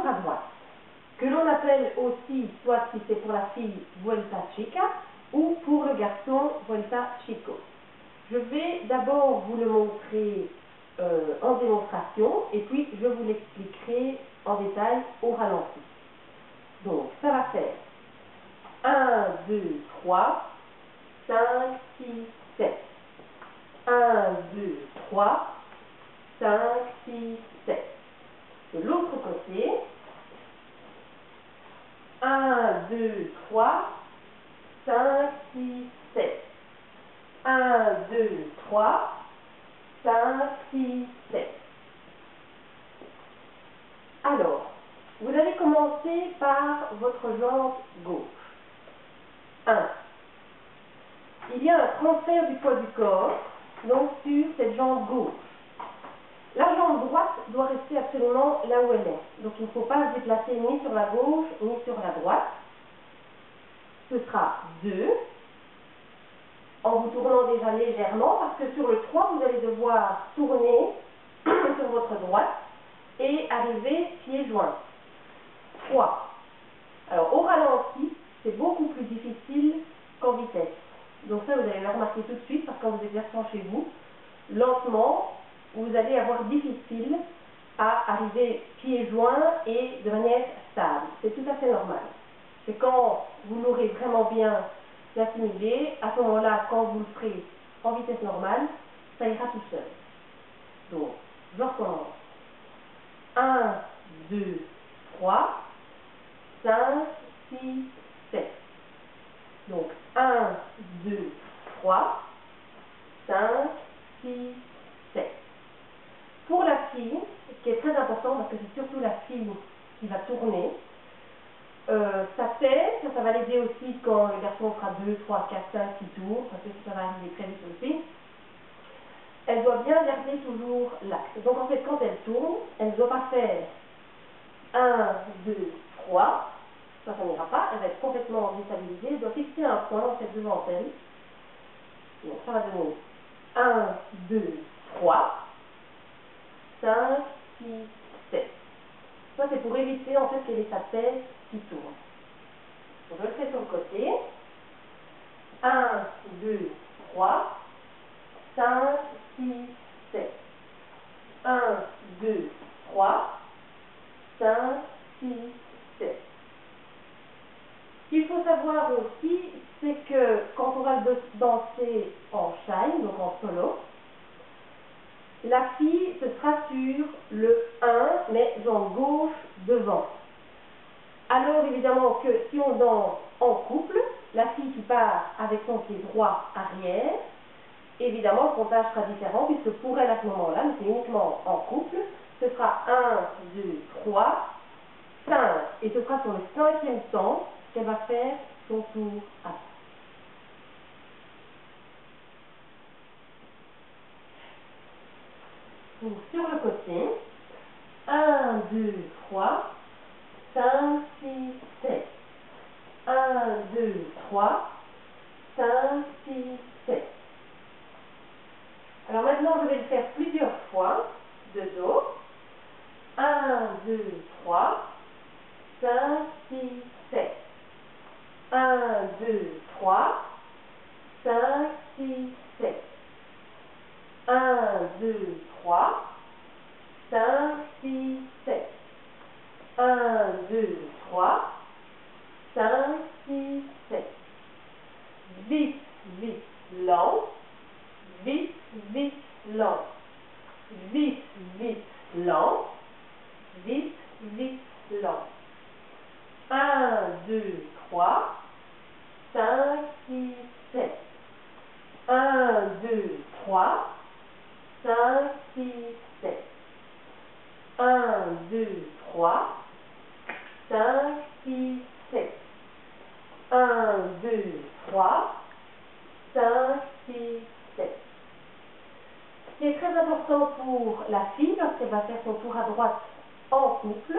à droite, que l'on appelle aussi, soit si c'est pour la fille, vuelta chica, ou pour le garçon, vuelta chico. Je vais d'abord vous le montrer en démonstration, et puis je vous l'expliquerai en détail au ralenti. Donc, ça va faire 1, 2, 3, 5, 6, 7. 1, 2, 3, 5, 6, 7. De l'autre côté, 1, 2, 3, 5, 6, 7. 1, 2, 3, 5, 6, 7. Alors, vous allez commencer par votre jambe gauche. 1. Il y a un transfert du poids du corps, donc sur cette jambe gauche. La jambe droite doit rester absolument là où elle est. Donc il ne faut pas se déplacer ni sur la gauche ni sur la droite. Ce sera 2. En vous tournant déjà légèrement, parce que sur le 3, vous allez devoir tourner sur votre droite et arriver pieds joints. 3. Alors au ralenti, c'est beaucoup plus difficile qu'en vitesse. Donc ça, vous allez le remarquer tout de suite, parce que quand vous exerçant chez vous, lentement, vous allez avoir difficile à arriver pieds joints et de manière stable. C'est tout à fait normal. C'est quand vous l'aurez vraiment bien assimilé, à ce moment-là, quand vous le ferez en vitesse normale, ça ira tout seul. Donc, je recommence. 1, 2, 3, 5, 6, 7. Donc, 1, 2, 3, 5, 6, 7. Pour la fille, ce qui est très important, parce que c'est surtout la fille qui va tourner, sa tête, ça va l'aider aussi quand le garçon fera 2, 3, 4, 5, 6 tours, parce que ça va arriver très vite aussi. Elle doit bien garder toujours l'axe. Donc en fait, quand elle tourne, elle ne doit pas faire 1, 2, 3, ça n'ira pas, elle va être complètement déstabilisée, elle doit fixer un point en fait devant elle. Donc ça va donner 1, 2, 3, 5, 6, 7. Ça c'est pour éviter en fait qu'elle ait sa tête qui tourne. Donc, je le fais sur le côté. 1, 2, 3, 5, 6, 7. 1, 2, 3, 5, 6, 7. Ce qu'il faut savoir aussi, c'est que quand on va danser en shine, donc en solo, la fille, ce sera sur le 1, mais jambe gauche devant. Alors évidemment que si on danse en couple, la fille qui part avec son pied droit arrière, évidemment le comptage sera différent, puisque pour elle à ce moment-là, mais c'est uniquement en couple, ce sera 1, 2, 3, 5. Et ce sera sur le 5e temps qu'elle va faire son tour à. Donc sur le côté, 1, 2, 3, 5, 6, 7. 1, 2, 3, 5, 6, 7. Alors maintenant, je vais le faire plusieurs fois, de dos. 1, 2, 3, 5, 6, 7. 1, 2, 3, 5, 6, 7. 1, 2, 3, 5, 6, 7. 1, 2, 3, 5, 6, 7. Vite, vite, lent. Vite, vite, lent. Vite, vite, lent. Vite, vite, lent. 1, 2, 3, 5, 6, 7. 1, 2, 3, 5, 6, 7. 1, 2, 3, 5, 6, 7. 1, 2, 3, 5, 6, 7. Ce qui est très important pour la fille, lorsqu'elle va faire son tour à droite en couple,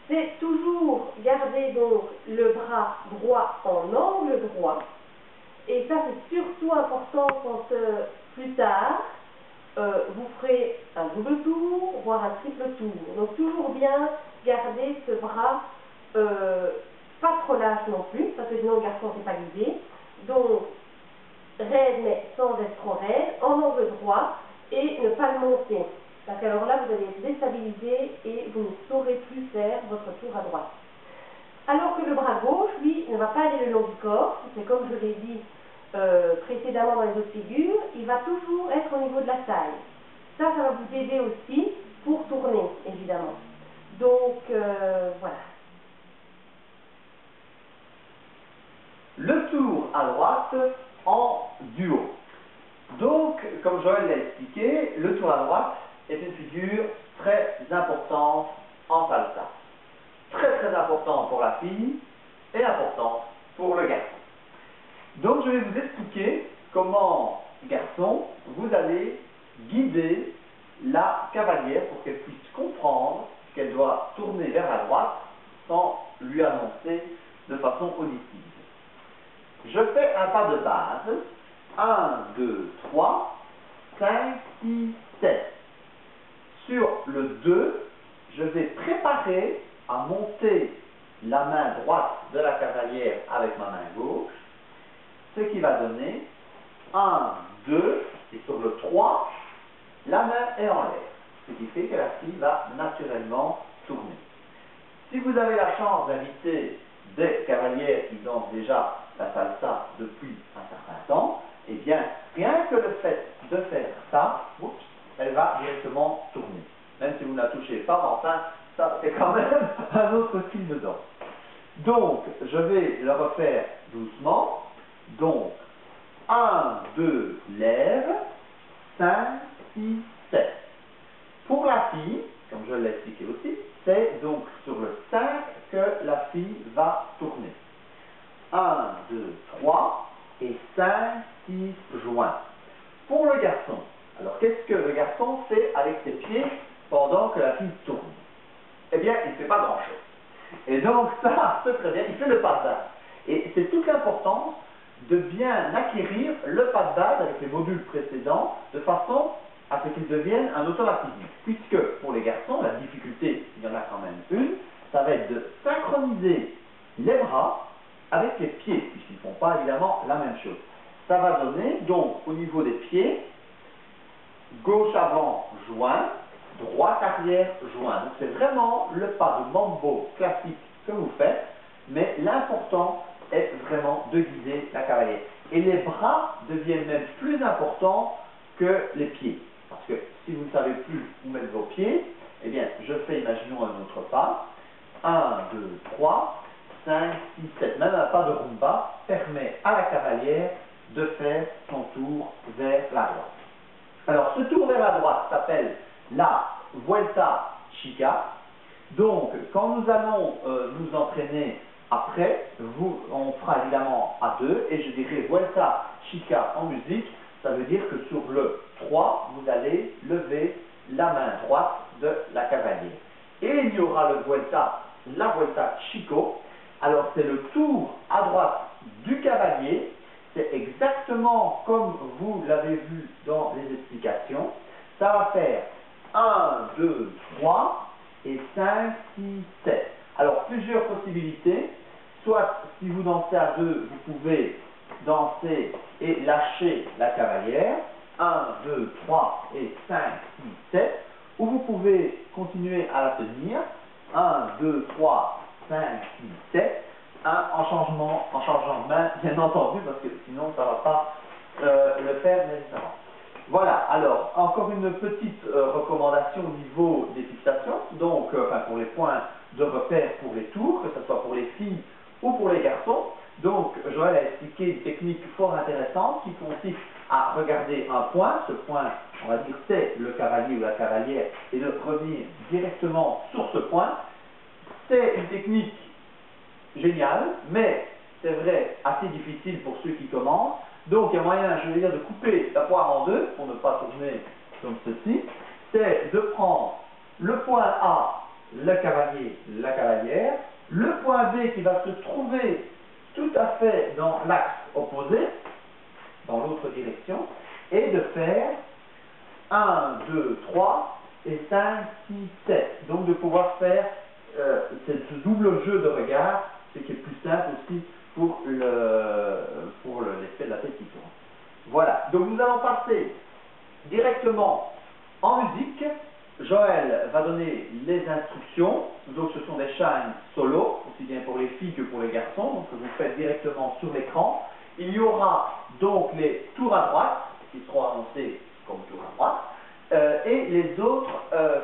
c'est toujours garder donc le bras droit en angle droit. Et ça, c'est surtout important quand plus tard, vous ferez un double tour, voire un triple tour. Donc toujours bien garder ce bras pas trop lâche non plus, parce que sinon le garçon n'est pas guidé. Donc raide mais sans être trop raide, en angle droit, et ne pas le monter. Parce qu'alors là vous allez être déstabilisé et vous ne saurez plus faire votre tour à droite. Alors que le bras gauche, lui, ne va pas aller le long du corps, c'est comme je l'ai dit précédemment dans les autres figures, il va toujours être au niveau de la taille. Ça va vous aider aussi pour tourner, évidemment. Donc, voilà. Le tour à droite en duo. Donc, comme Joël l'a expliqué, le tour à droite est une figure très importante en salsa. Très importante pour la fille et importante pour le garçon. Donc je vais vous expliquer comment, garçon, vous allez guider la cavalière pour qu'elle puisse comprendre qu'elle doit tourner vers la droite sans lui annoncer de façon auditive. Je fais un pas de base. 1, 2, 3, 5, 6, 7. Sur le 2, je vais préparer à monter la main droite de la cavalière avec ma main gauche, ce qui va donner 1, 2, et sur le 3, la main est en l'air, ce qui fait que la fille va naturellement tourner. Si vous avez la chance d'inviter des cavalières qui dansent déjà la salsa depuis un certain temps, eh bien, rien que le fait de faire ça, oups, elle va directement tourner. Même si vous ne la touchez pas, mais enfin, ça c'est quand même un autre style de danse. Donc, je vais le refaire doucement. Donc, 1, 2, lève, 5, 6, 7. Pour la fille, comme je l'ai expliqué aussi, c'est donc sur le 5 que la fille va tourner. 1, 2, 3 et 5, 6 joints. Pour le garçon, alors qu'est-ce que le garçon fait avec ses pieds pendant que la fille tourne? Eh bien, il ne fait pas grand-chose. Et donc ça, c'est très bien, il fait le pas de base. Et c'est toute l'importance de bien acquérir le pas de base avec les modules précédents, de façon à ce qu'il devienne un automatisme. Puisque pour les garçons, la difficulté, il y en a quand même une, ça va être de synchroniser les bras avec les pieds, puisqu'ils ne font pas évidemment la même chose. Ça va donner donc au niveau des pieds, gauche avant joint, droite arrière joint. Donc c'est vraiment le pas de mambo classique que vous faites, mais l'important est vraiment de guider la cavalière. Et les bras deviennent même plus importants que les pieds. Parce que si vous ne savez plus où mettre vos pieds, eh bien je fais, imaginons un autre pas. 1, 2, 3, 5, 6, 7. Même un pas de rumba permet à la cavalière de faire son tour vers la droite. Alors, ce tour vers la droite s'appelle la Vuelta Chica. Donc, quand nous allons nous entraîner après, on fera évidemment à deux, et je dirais Vuelta Chica en musique, ça veut dire que sur le 3, vous allez lever la main droite de la cavalière. Et il y aura la Vuelta Chico. Alors, c'est le tour à droite du cavalier. C'est exactement comme vous l'avez vu dans les explications. Ça va faire 1, 2, 3 et 5, 6, 7. Alors, plusieurs possibilités. Soit, si vous dansez à deux, vous pouvez danser et lâcher la cavalière. 1, 2, 3 et 5, 6, 7. Ou vous pouvez continuer à la tenir. 1, 2, 3, 5, 6, 7. En changeant de main, bien entendu, parce que sinon ça ne va pas le faire nécessairement. Voilà, alors, encore une petite recommandation au niveau des fixations, donc, pour les points de repère pour les tours, que ce soit pour les filles ou pour les garçons. Donc, Joël a expliqué une technique fort intéressante qui consiste à regarder un point, ce point, on va dire, c'est le cavalier ou la cavalière, et de revenir directement sur ce point. C'est une technique génial, mais c'est vrai, assez difficile pour ceux qui commencent. Donc il y a moyen, je vais dire, de couper la poire en deux, pour ne pas tourner comme ceci. C'est de prendre le point A, le cavalier, la cavalière, le point B qui va se trouver tout à fait dans l'axe opposé, dans l'autre direction, et de faire 1, 2, 3 et 5, 6, 7. Donc de pouvoir faire ce double jeu de regard, ce qui est plus simple aussi pour l'effet de la tessiture. Voilà, donc nous allons passer directement en musique. Joël va donner les instructions, donc ce sont des shines solo, aussi bien pour les filles que pour les garçons, donc que vous faites directement sur l'écran. Il y aura donc les tours à droite, qui seront annoncés comme tours à droite, et les autres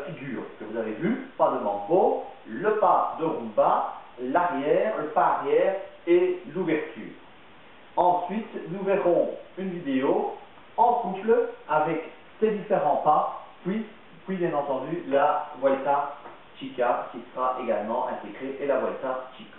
figures que vous avez vues, pas de mambo, le pas de rumba, l'arrière, le pas arrière et l'ouverture. Ensuite, nous verrons une vidéo en couple avec ces différents pas, puis bien entendu la Vuelta Chica qui sera également intégrée et la Vuelta Chica.